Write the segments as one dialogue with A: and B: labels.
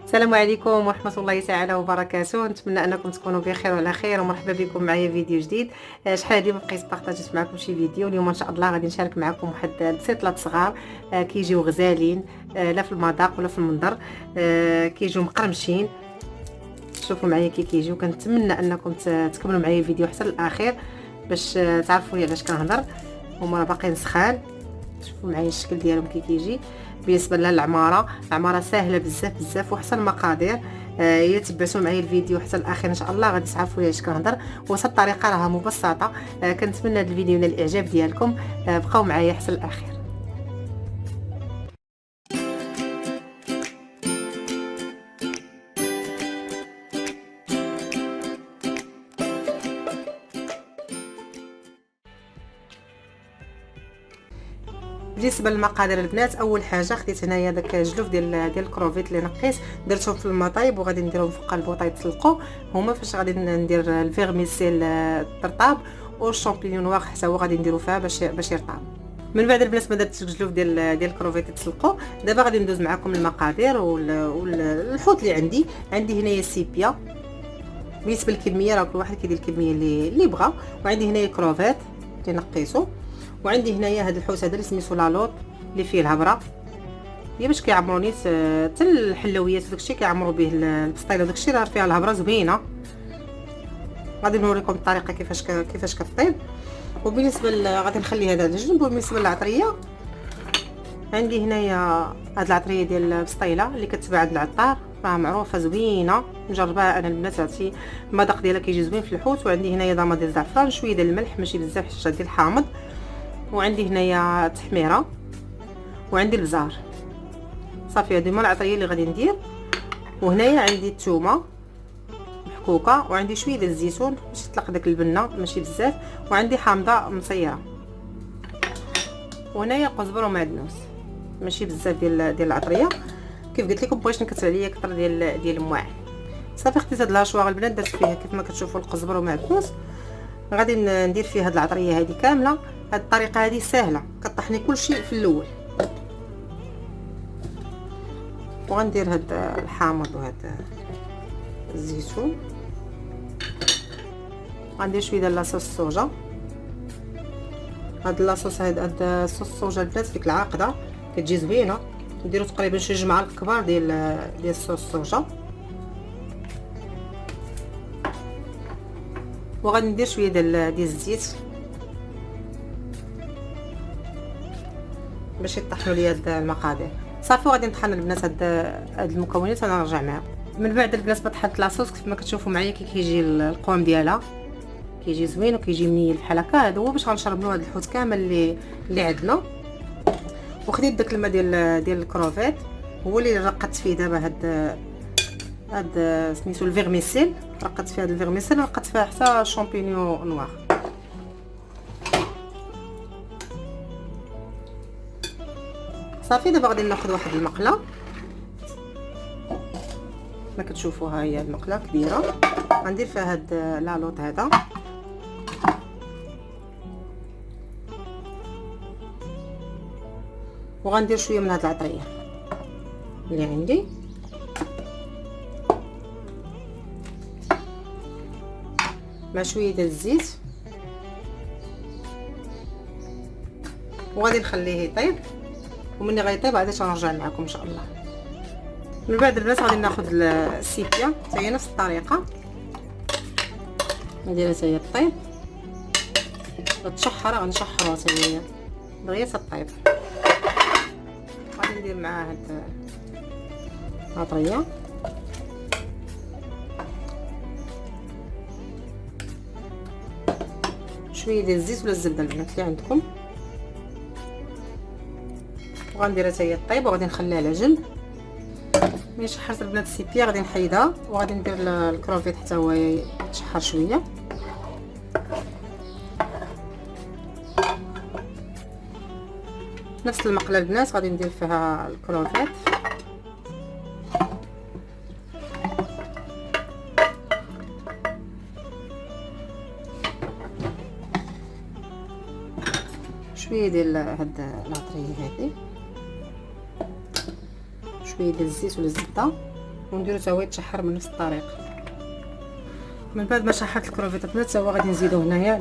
A: السلام عليكم ورحمة الله تعالى وبركاته. نتمنى انكم تكونوا بخير وعلى خير، ومرحبا بكم معايا فيديو جديد. شحال هادي ما بقيت بارطاجيت معكم شي فيديو. اليوم ان شاء الله غادي نشارك معكم واحد البسيطلات صغار كيجيو غزالين، لا في المذاق ولا في المنظر. كيجيو مقرمشين. شوفوا معايا كي كيجيو. كنتمنى انكم تكملوا معايا الفيديو حتى الاخير باش تعرفوا علاش كنهضر. هما راه باقيين سخان. شوفوا معايا الشكل ديالهم كي كيجي. بالنسبه العماره سهله بزاف بزاف وحسن المقادير. الا تبعتوا معايا الفيديو حتى الاخير ان شاء الله غادي تعرفوا علاش كنهضر. وهاد الطريقه راها مبسطه. كنتمنى هذا الفيديو ينال الاعجاب ديالكم. بقاو معايا حتى الاخير. بالنسبه للمقادير البنات، اول حاجه خديت هنايا داك جلوف ديال الكروفيت اللي نقيت، درتهم في الماء طايب وغادي نديرهم فوق البوطه يتسلقوا. هما فاش غادي ندير الفيرميسيل الطرطاب والشامبينيون نوار حتى هو غادي نديرو فيها باش يرطب. من بعد البنات ما درت الجلوف ديال الكروفيت يتسلقوا. دابا غادي ندوز معكم المقادير والحوت اللي عندي هنايا سيبيا. بالنسبه للكميه راه كل واحد كيدير الكميه اللي بغا. وعندي هنايا كروفيت اللي نقيتو. وعندي هنايا هذا الحوت هذا اللي سميتو لالوط اللي فيه الهبره، هي باش كيعمروا نيت حتى الحلويات وداكشي كيعمروا به البسطيله وداكشي راه فيها الهبره زوينه. غادي نوريكم الطريقه كيفاش كطيب. وبالنسبه غادي نخلي هذا على جنب. وبالنسبه للعطريه عندي هنايا هاد العطريه ديال البسطيله اللي كتباع عند العطار، راه معروفه زوينه مجرباها انا البنات. عرفتي المذاق ديالها كيجي زوين في الحوت. وعندي هنايا ضامه ديال الزعفران، شويه ديال الملح ماشي بزاف حتى ديال الحامض. وعندي هنايا تحميره وعندي البزار. صافي هادو هما العطريه اللي غادي ندير. وهنايا عندي الثومه محكوكه، وعندي شويه ديال الزيتون باش يطلق داك البنه ماشي بزاف. وعندي حامضه مصيره. وهنايا قزبر ومعدنوس ماشي بزاف ديال العطريه. كيف قلت لكم بغيت نكثر عليا كثر ديال المواعن. صافي خديت هاد لاشواغ البنات درت فيها كيف ما كتشوفوا القزبر ومعدنوس. غادي ندير فيها هاد العطريه هذه كامله. هاد الطريقه هذه سهله، كطحني كلشي في الاول. وغندير هاد الحامض وهاد الزيتون. غندير شويه ديال لاصوص الصوجا. هاد لاصوص هاد صوص الصوجا البنات ديك العاقده كتجي زوينه. نديرو تقريبا شي 2 معالق كبار ديال صوص الصوجا. وغادي ندير شويه ديال الزيت باش يطحنوا لي هاد المقادير. صافي وغادي نطحن البنات هاد المكونات وانا نرجع معاكم. من بعد البنات ما طحنت لاصوص كيف ما كتشوفوا معايا كيجي القوام ديالها كيجي زوين وكيجي منيل بحال هكا. هذا هو باش غنشربوا هاد الحوت كامل اللي عندنا. وخديت داك الماء ديال الكروفيت هو اللي رقدت فيه دابا هاد سميتو الفيرميسيل. رقدت فيه هاد الفيرميسيل ورقدت فيها حتى شامبينيون نوار. صافي دابا غادي ناخذ واحد المقله ما كتشوفوها، هي المقله كبيره. غندير فيها هاد لالوط هذا. وغندير شويه من هاد العطريه اللي عندي. مع شويه ديال الزيت. وغادي نخليه يطيب. ومني غيطيب عاد غنرجع معكم ان شاء الله. من بعد البنات غادي ناخذ السيبيا حتى هي نفس الطريقه. نديرها حتى هي طيب. تشحر غنشحرها حتى هي دغيا تطيب. غادي ندير معاها هاد العطريه. شويه ديال الزيت ولا الزبده البنات اللي عندكم. وغنديرها حتى هي طيب. وغادي نخليها على جنب. ملي شحرت البنات السيبيا غادي نحيدها. وغادي ندير الكروفيت حتى هو يتشحر شويه. نفس المقله البنات غادي ندير فيها الكروفيت. شويه ديال هاد العطريه هذه. شويه ديال الزيت ولا الزبده ونديرو حتى هو يتشحر من نفس الطريقه. من بعد ما شحرت الكروفيط البنات هو غادي نزيدو هنايا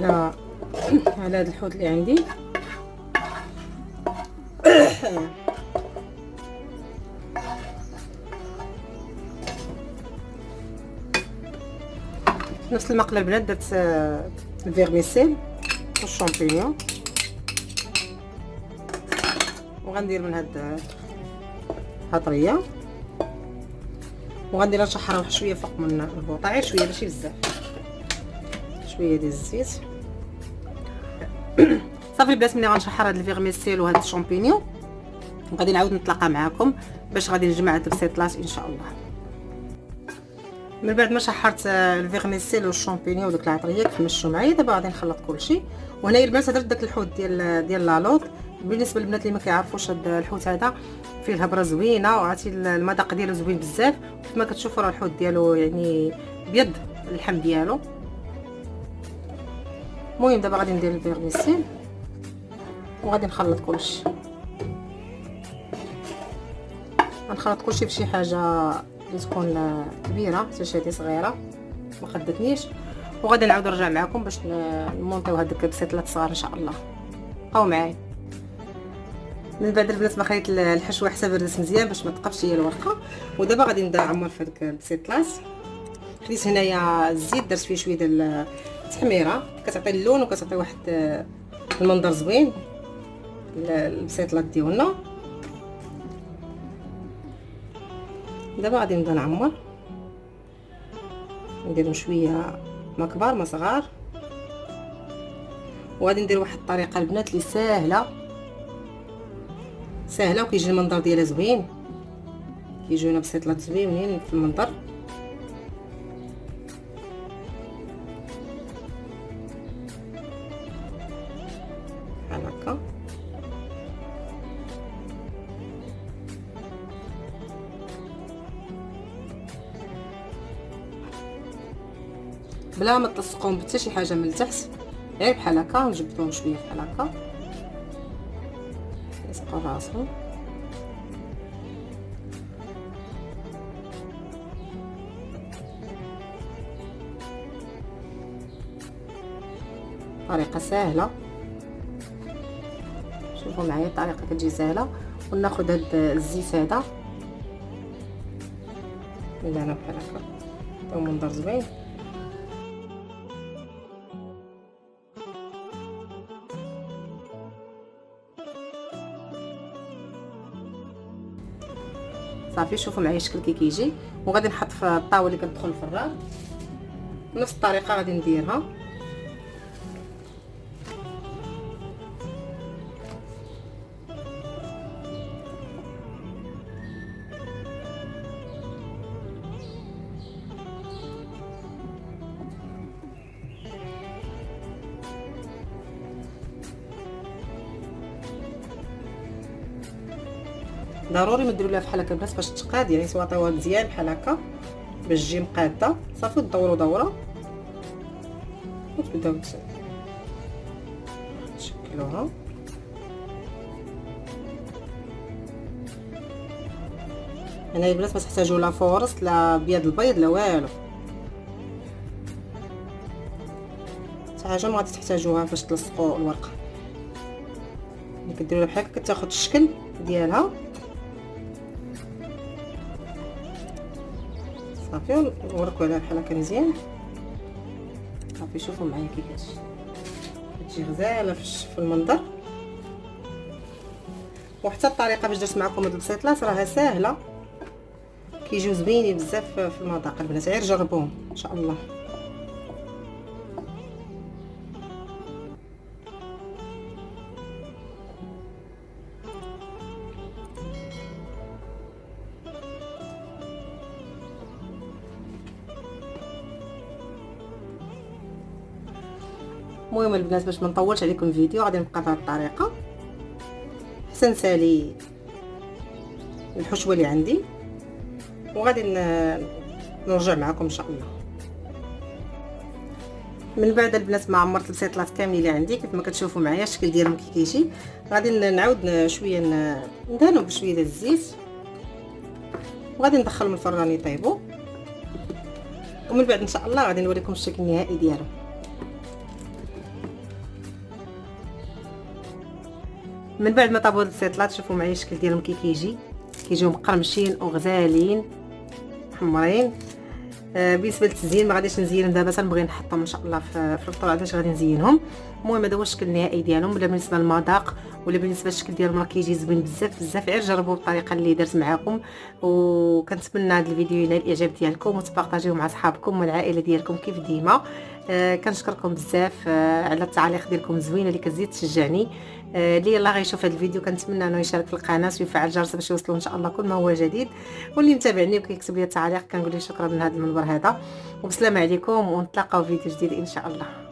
A: على هذا الحوض اللي عندي. نفس المقله البنات درت الفيرميسيل والشامبينيون، وغندير من هاد هطريه، وغندير نشحرها واحد شويه فوق من البوطه، غير شويه ماشي بزاف، شويه ديال الزيت. صافي البنات ملي غنشحر هاد الفيرميسيل وهاد الشامبينيون غادي نعاود نتلاقى معكم باش غادي نجمع هاد البسيطلات ان شاء الله. من بعد ما شحرت الفيرميسيل والشامبينيون وديك العطريه كيف مشوا معايا، دابا غادي نخلط كلشي. وهنايا البنات درت داك الحوت ديال لالوط. بالنسبه للبنات اللي ما كيعرفوش هاد الحوت هذا فيه الهبره زوينه، وعرفتي المذاق ديالو زوين بزاف. كيف ما كتشوفوا راه الحوت ديالو يعني بيض اللحم ديالو. المهم دابا غادي ندير الفيرميسيل وغادي نخلط كلشي. غنخلط كلشي بشي حاجه اللي تكون كبيره، حتى هذه صغيره ما خدتنيش. وغادي نعاود نرجع معكم باش نمونطيو هذوك البسيطلات صغار ان شاء الله. بقاو معايا. من بعد البنات ما خليت الحشوه حتى بردت مزيان باش ما تقفش هي الورقه. ودابا غادي نبدا نعمر في هذوك البسيطلات. خديت هنايا الزيت درت فيه شويه ديال التحميره، كتعطي اللون وكتعطي واحد المنظر زوين البسيطلات ديالنا. دابا غادي نبدا نعمر، نديرهم شويه ما كبار ما صغار. وغادي ندير واحد الطريقه البنات اللي سهله وكيجي المنظر ديالها زوين، كيجيونا بسيطلات زوينين في المنظر. بحال هكا. بلا ما تلصقوهم حتى شي حاجه من التحت، غير بحال هكا نجبدوهم شويه بحال هكا يسقوا راسهم. طريقه سهله، شوفوا معايا الطريقه كتجي سهله. وناخذ هاد الزيت هذا اللي انا بحال هكا تا منظر زوين. صافي شوفوا معايا الشكل كي كيجي. وغادي نحط في الطاوله اللي كتدخل الفران بنفس الطريقه غادي نديرها. ضروري ما ديروا لها بحال هكا البنات باش تقاد، يعني سواطيوها مزيان بحال هكا باش تجي مقاده. صافي تدوروا دوره وتبداو تشكلوها. هنا البنات ما تحتاجوا لا فورص لا بيض البيض لا والو، حتى حاجه ما غادي تحتاجوها باش تلصقوا الورقه. ملي كديروها بحال هكا كتاخذ الشكل ديالها. صافي نوركوا عليها بحال هكا مزيان. صافي شوفوا معايا كي كتجي غزاله في المنظر. وحتى الطريقه باش درت معكم هاد البسيطلات راها ساهله، كيجيو زوينين بزاف في المذاق البنات، غير جربوهم ان شاء الله. المهم البنات باش ما نطولش عليكم الفيديو غادي نبقى بهذه الطريقه حتى نسالي الحشوه اللي عندي، وغادي نرجع معكم ان شاء الله. من بعد البنات ما عمرت البسيطلات كاملين اللي عندي كيف ما كتشوفوا معايا الشكل ديالهم كي كيجي. غادي نعاود شويه ندهنهم بشويه ديال الزيت وغادي ندخلهم الفران يطيبوا، ومن بعد ان شاء الله غادي نوريكم الشكل النهائي ديالهم. من بعد ما طابوا هاد السيطلات شوفوا معايا الشكل ديالهم كي كيجيو مقرمشين وغزالين محمرين. بالنسبه للتزيين ما غاديش نزينهم دابا، تنبغي نحطهم ان شاء الله في الفطور علاش غادي نزينهم. المهم هذا هو الشكل النهائي ديالهم. ولا بالنسبه للمذاق ولا بالنسبه للشكل ديالهم راه كيجي زوين بزاف بزاف. غير جربوا الطريقه اللي درت معكم، وكنتمنى هذا الفيديو ينال الاعجاب ديالكم وتبارطاجيوه مع صحابكم والعائله ديالكم كيف ديما. كنشكركم بزاف على التعاليق ديالكم زوينه اللي كتزيد تشجعني. اللي يلاه غيشوف هذا الفيديو كنتمنى انه يشارك في القناه ويفعل الجرس باش يوصلوا ان شاء الله كل ما هو جديد. واللي متابعني وكيكتب لي التعاليق كنقول له شكرا من هذا المنبر هذا، وبسلامه عليكم، ونتلاقاو في فيديو جديد ان شاء الله.